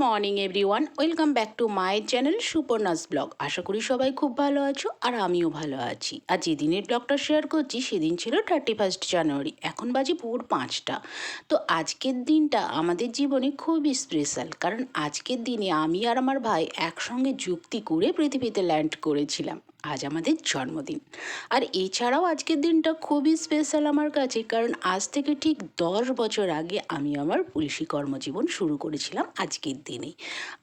Morning everyone, welcome back to my channel Suparna's blog. আশা করি সবাই খুব ভালো আছো আর আমিও ভালো আছি। আর যেদিনের ব্লগটা শেয়ার করছি সেদিন ছিল 31 জানুয়ারি। এখন বাজে ভোর 5টা। তো আজকের দিনটা আমাদের জীবনে খুবই স্পেশাল, কারণ আজকের দিনে আমি আর আমার ভাই একসঙ্গে যুক্তি করে পৃথিবীতে ল্যান্ড করেছিলাম। আজ আমাদের জন্মদিন। আর এছাড়াও আজকের দিনটা খুবই স্পেশাল আমার কাছে, কারণ আজ থেকে ঠিক 10 বছর আগে আমি আমার পুলিশি কর্মজীবন শুরু করেছিলাম আজকের দিনেই।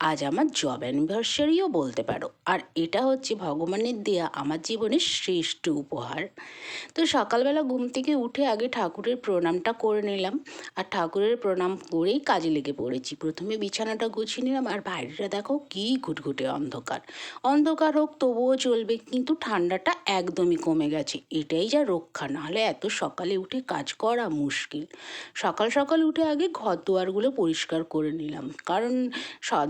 আজ আমার জব অ্যানিভার্সারিও বলতে পারো। আর এটা হচ্ছে ভগবানের দেয়া আমার জীবনের শ্রেষ্ঠ উপহার। তো সকালবেলা ঘুম থেকে উঠে আগে ঠাকুরের প্রণামটা করে নিলাম। আর ঠাকুরের প্রণাম করেই কাজে লেগে পড়েছি। প্রথমে বিছানাটা গুছিয়ে নিলাম। আর বাইরেটা দেখো কী ঘুটঘুটে অন্ধকার। অন্ধকার হোক তবুও চলবে, কিন্তু ঠান্ডাটা একদমই কমে গেছে। এটাই যা রক্ষা, নাহলে এত সকালে উঠে কাজ করা মুশকিল। সকাল সকাল উঠে আগে ঘর দুয়ারগুলো পরিষ্কার করে নিলাম, কারণ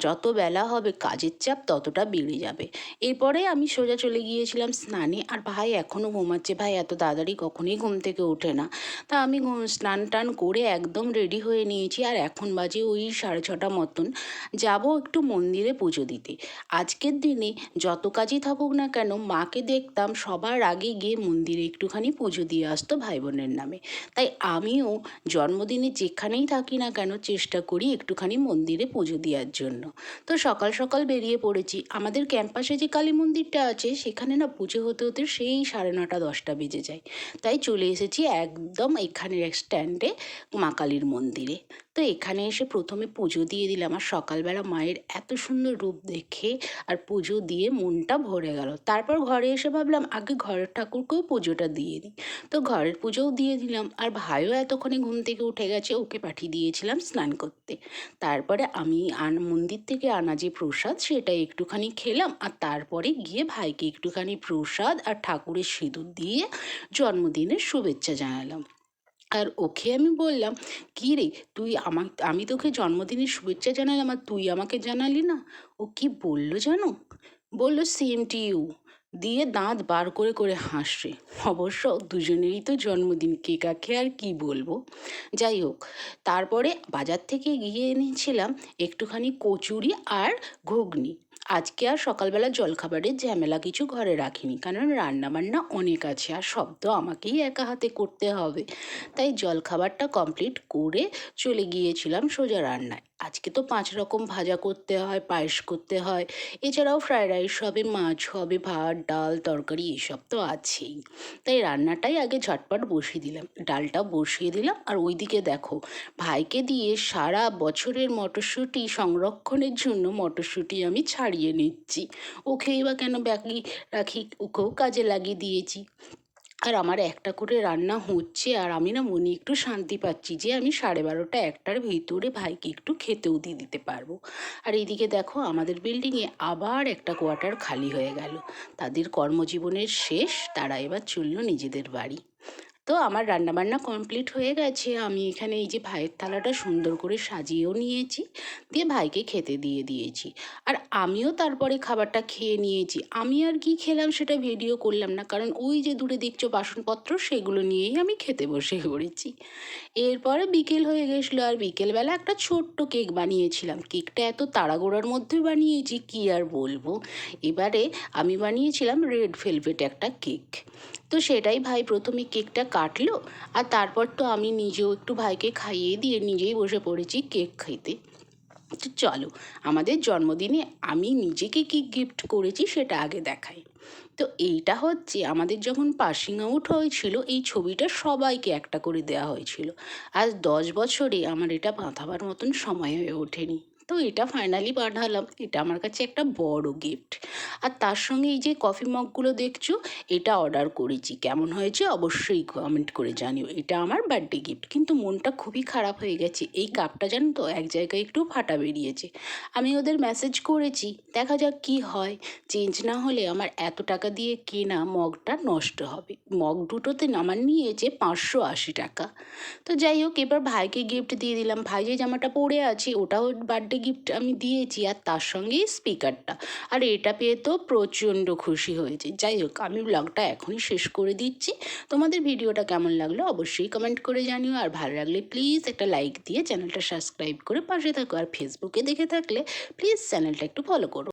যত বেলা হবে কাজের চাপ ততটা বেড়ে যাবে। এরপরে আমি সোজা চলে গিয়েছিলাম স্নানে। আর ভাই এখনও ঘুমাচ্ছে। ভাই এত তাড়াতাড়ি কখনোই ঘুম থেকে ওঠে না। তা আমি স্নান টান করে একদম রেডি হয়ে নিয়েছি। আর এখন বাজে ওই 6:30 মতন। যাব একটু মন্দিরে পুজো দিতে। আজকের দিনে যত কাজই থাকুক না কেন, মাকে দেখতাম সবার আগে গিয়ে মন্দিরে একটুখানি পুজো দিয়ে আসতো ভাই বোনের নামে। তাই আমিও জন্মদিনে যেখানেই থাকি না কেন চেষ্টা করি একটুখানি মন্দিরে পুজো দেওয়ার জন্য। তো সকাল সকাল বেরিয়ে পড়েছি। আমাদের ক্যাম্পাসে যে কালী মন্দিরটা আছে সেখানে না পুজো হতে হতে সেই 9:30 10টা বেজে যায়। তাই চলে এসেছি একদম এখানের এক স্ট্যান্ডে মা কালীর মন্দিরে। তো এখানে এসে প্রথমে পুজো দিয়ে দিলাম। আর সকালবেলা মায়ের এত সুন্দর রূপ দেখে আর পুজো দিয়ে মনটা ভরে গেল। তারপর ঘরে এসে ভাবলাম আগে ঘরের ঠাকুরকেও পুজোটা দিয়ে দিই। তো ঘরের পুজোও দিয়ে দিলাম। আর ভাইও এতক্ষণে ঘুম থেকে উঠে গেছে, ওকে পাঠিয়ে দিয়েছিলাম স্নান করতে। তারপরে আমি মন্দির থেকে আনা যে প্রসাদ সেটা একটুখানি খেলাম। আর তারপরে গিয়ে ভাইকে একটুখানি প্রসাদ আর ঠাকুরের সিঁদুর দিয়ে জন্মদিনের শুভেচ্ছা জানালাম। আর ওকে আমি বললাম, কী রে তুই আমি তোকে জন্মদিনের শুভেচ্ছা জানালাম আর তুই আমাকে জানালি না। ও কি বললো জানো? বললো সেম টু ইউ, দিয়ে দাঁত বার করে করে হাসছে। অবশ্য দুজনেরই তো জন্মদিন, কে কাকে আর কি বলবো। যাই হোক, তারপরে বাজার থেকে গিয়ে এনেছিলাম একটুখানি কচুরি আর ঘুগনি। আজকে আর সকালবেলা জলখাবারের ঝামেলা কিছু ঘরে রাখিনি, কারণ রান্নাবান্না অনেক আছে আর সব তো আমাকেই একা হাতে করতে হবে। তাই জলখাবারটা কমপ্লিট করে চলে গিয়েছিলাম সোজা রান্নায়। আজকে তো 5 রকম ভাজা করতে হয়, পায়েস করতে হয়, এছাড়াও ফ্রায়েড রাইস হবে, মাছ হবে, ভাত ডাল তরকারি এসব তো আছেই। তাই রান্নাটাই আগে ঝটপট বসিয়ে দিলাম, ডালটা বসিয়ে দিলাম। আর ওইদিকে দেখো, ভাইকে দিয়ে সারা বছরের মটরশুঁটি সংরক্ষণের জন্য মটরশুঁটি আমি ছাড়িয়ে নিচ্ছি। ওকেই বা কেন বাকি রাখি, ওকেও কাজে লাগিয়ে দিয়েছি। আর আমার একটা করে রান্না হচ্ছে আর আমি না মনে একটু শান্তি পাচ্ছি যে আমি 12:30 1টার ভিতরে ভাইকে একটু খেতেও দিয়ে দিতে পারবো। আর এইদিকে দেখো আমাদের বিল্ডিংয়ে আবার একটা কোয়ার্টার খালি হয়ে গেল। তাদের কর্মজীবনের শেষ, তারা এবার চললো নিজেদের বাড়ি। তো আমার রান্নাবান্না কমপ্লিট হয়ে গেছে। আমি এখানে এই যে ভাইয়ের থালাটা সুন্দর করে সাজিয়েও নিয়েছি, দিয়ে ভাইকে খেতে দিয়ে দিয়েছি। আর আমিও তারপরে খাবারটা খেয়ে নিয়েছি। আমি আর কি খেলাম সেটা ভিডিও করলাম না, কারণ ওই যে দূরে দেখছো বাসনপত্র সেগুলো নিয়েই আমি খেতে বসে পড়েছি। এরপরে বিকেল হয়ে গেছিলো। আর বিকেলবেলা একটা ছোট্ট কেক বানিয়েছিলাম। কেকটা এত তাড়াহুড়োর মধ্যে বানিয়েছি কি আর বলবো। এবারে আমি বানিয়েছিলাম রেড ভেলভেট একটা কেক। তো সেটাই ভাই প্রথমে কেকটা কাটলো। আর তারপর তো আমি নিজেও একটু ভাইকে খাইয়ে দিয়ে নিজেই বসে পড়েছি কেক খেতে। তো চলো, আমাদের জন্মদিনে আমি নিজেকে কি গিফট করেছি সেটা আগে দেখাই। তো এইটা হচ্ছে আমাদের যখন পাসিং আউট হয়েছিল, এই ছবিটা সবাইকে একটা করে দেওয়া হয়েছিল। আজ 10 বছরে আমার এটা বাঁধাবার মতন সময় হয়ে ওঠেনি। তো এটা ফাইনালি পাঠালাম। এটা আমার কাছে একটা বড় গিফট। আর তার সঙ্গে এই যে কফি মগগুলো দেখছো, এটা অর্ডার করেছি। কেমন হয়েছে অবশ্যই কমেন্ট করে জানিও। এটা আমার বার্থডে গিফট। কিন্তু মনটা খুবই খারাপ হয়ে গেছে, এই কাপটা জানো তো এক জায়গায় একটু ফাটা বেরিয়েছে। আমি ওদের মেসেজ করেছি, দেখা যাক কি হয়। চেঞ্জ না হলে আমার এত টাকা দিয়ে কেনা মগটা নষ্ট হবে। মগ দুটোতে আমার নিয়েছে 580 টাকা। তো যাই হোক, এবার ভাইকে গিফট দিয়ে দিলাম। ভাই যে জামাটা পরে আছে ওটাও বার্থডে গিফট আমি দিয়েছি, আর তার সঙ্গেই স্পিকারটা। আর এটা পেয়ে তো প্রচণ্ড খুশি হয়েছে। যাই হোক, আমি ব্লগটা এখনই শেষ করে দিচ্ছি। তোমাদের ভিডিওটা কেমন লাগলো অবশ্যই কমেন্ট করে জানিও, আর ভালো লাগলে প্লিজ একটা লাইক দিয়ে চ্যানেলটা সাবস্ক্রাইব করে পাশে থাকো। আর ফেসবুকে দেখে থাকলে প্লিজ চ্যানেলটা একটু ফলো করো।